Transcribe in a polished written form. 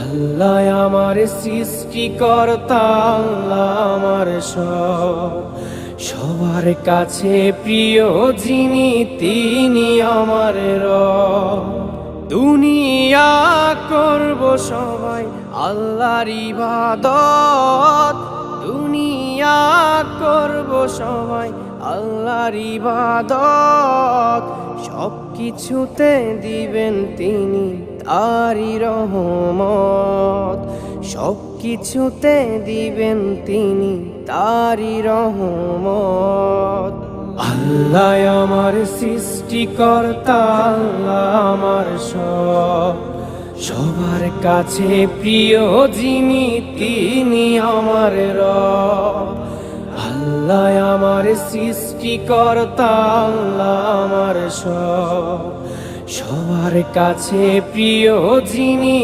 আল্লাহ আমার সৃষ্টিকর্তা, আল্লাহ আমার সবার কাছে প্রিয় যিনি তিনি আমার রব। দুনিয়া করব সবাই আল্লাহর ইবাদত, দুনিয়া করব সবাই আল্লাহর ইবাদত। সব কিছুতে দিবেন তিনি তারি রহমত, সব কিছুতে দিবেন তিনি তারি রহমত। আল্লাহ আমার সৃষ্টিকর্তা, আল্লাহ আমার সবার কাছে প্রিয় যিনি তিনি আমার রব। আল্লাহ আমার সৃষ্টিকর্তা, আল্লাহ আমার সবার কাছে প্রিয় যিনি